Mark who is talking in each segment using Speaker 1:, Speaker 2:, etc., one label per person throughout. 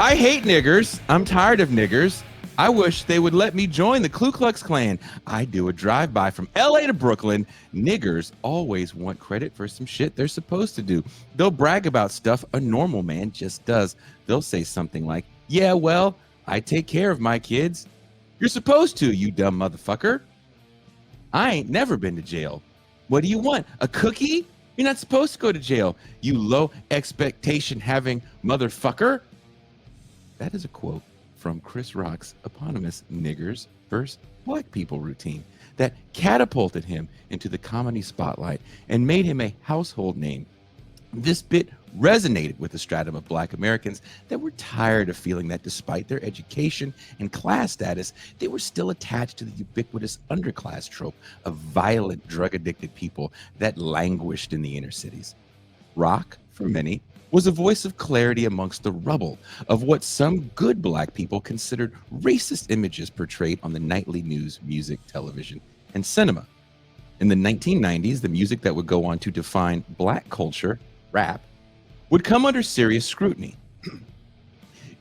Speaker 1: I hate niggers. I'm tired of niggers. I wish they would let me join the Ku Klux Klan. I do a drive-by from LA to Brooklyn. Niggers always want credit for some shit they're supposed to do. They'll brag about stuff a normal man just does. They'll say something like, yeah, well, I take care of my kids. You're supposed to, you dumb motherfucker. I ain't never been to jail. What do you want? A cookie? You're not supposed to go to jail, you low expectation having motherfucker. That is a quote from Chris Rock's eponymous Niggers vs. Black People routine that catapulted him into the comedy spotlight and made him a household name. This bit resonated with a stratum of Black Americans that were tired of feeling that despite their education and class status, they were still attached to the ubiquitous underclass trope of violent, drug-addicted people that languished in the inner cities. Rock, for many, was a voice of clarity amongst the rubble of what some good Black people considered racist images portrayed on the nightly news, music, television, and cinema. In the 1990s, the music that would go on to define Black culture, rap, would come under serious scrutiny.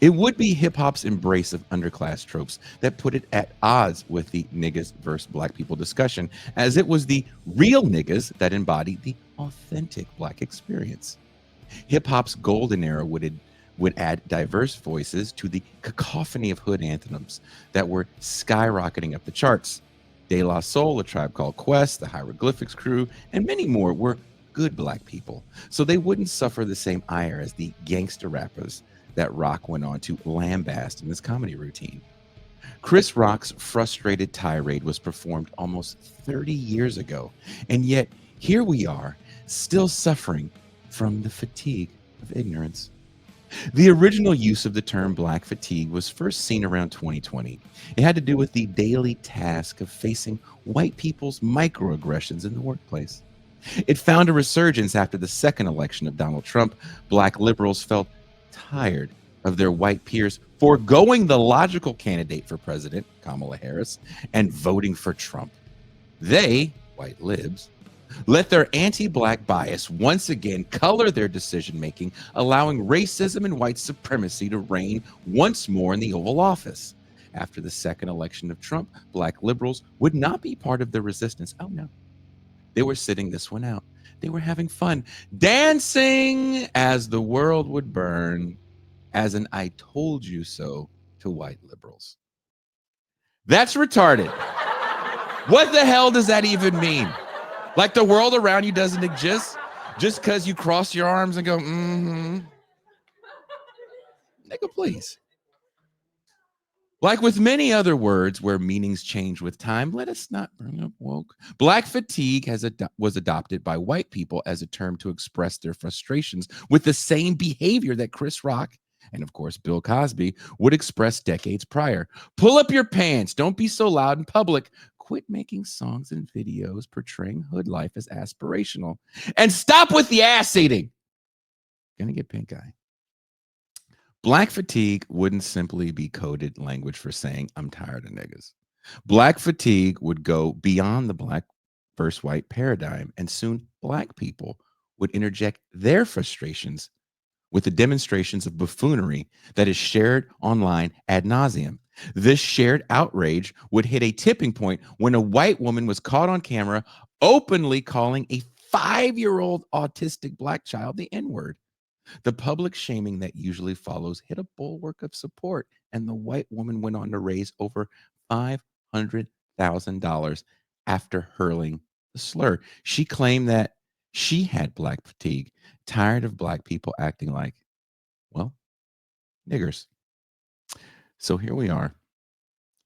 Speaker 1: It would be hip hop's embrace of underclass tropes that put it at odds with the niggas versus Black people discussion, as it was the real niggas that embodied the authentic Black experience. Hip hop's golden era would add diverse voices to the cacophony of hood anthems that were skyrocketing up the charts. De La Soul, A Tribe Called Quest, the Hieroglyphics Crew, and many more were good Black people, so they wouldn't suffer the same ire as the gangster rappers that Rock went on to lambast in his comedy routine. Chris Rock's frustrated tirade was performed almost 30 years ago, and yet here we are, still suffering from the fatigue of ignorance. The original use of the term Black fatigue was first seen around 2020. It had to do with the daily task of facing white people's microaggressions in the workplace. It found a resurgence after the second election of Donald Trump. Black liberals felt tired of their white peers foregoing the logical candidate for president, Kamala Harris, and voting for Trump. They, white libs, let their anti-Black bias once again color their decision-making, allowing racism and white supremacy to reign once more in the Oval Office. After the second election of Trump, Black liberals would not be part of the resistance. Oh, no. They were sitting this one out. They were having fun, dancing as the world would burn, as an I told you so to white liberals. That's retarded. What the hell does that even mean? Like the world around you doesn't exist just because you cross your arms and go, mm-hmm. Nigga, please. Like with many other words where meanings change with time, let us not bring up woke. Black fatigue was adopted by white people as a term to express their frustrations with the same behavior that Chris Rock and, of course, Bill Cosby would express decades prior. Pull up your pants. Don't be so loud in public. Quit making songs and videos portraying hood life as aspirational. And stop with the ass eating. Gonna get pink eye. Black fatigue wouldn't simply be coded language for saying, I'm tired of niggas. Black fatigue would go beyond the Black versus white paradigm, and soon Black people would interject their frustrations with the demonstrations of buffoonery that is shared online ad nauseum. This shared outrage would hit a tipping point when a white woman was caught on camera openly calling a 5-year-old autistic Black child the N-word. The public shaming that usually follows hit a bulwark of support, and the white woman went on to raise over $500,000 after hurling the slur. She claimed that she had Black fatigue, tired of Black people acting like, well, niggers. So here we are,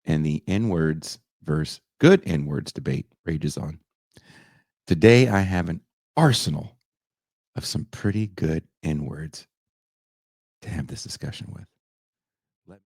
Speaker 1: and the N-words versus good N-words debate rages on. Today, I have an arsenal of some pretty good N-words to have this discussion with.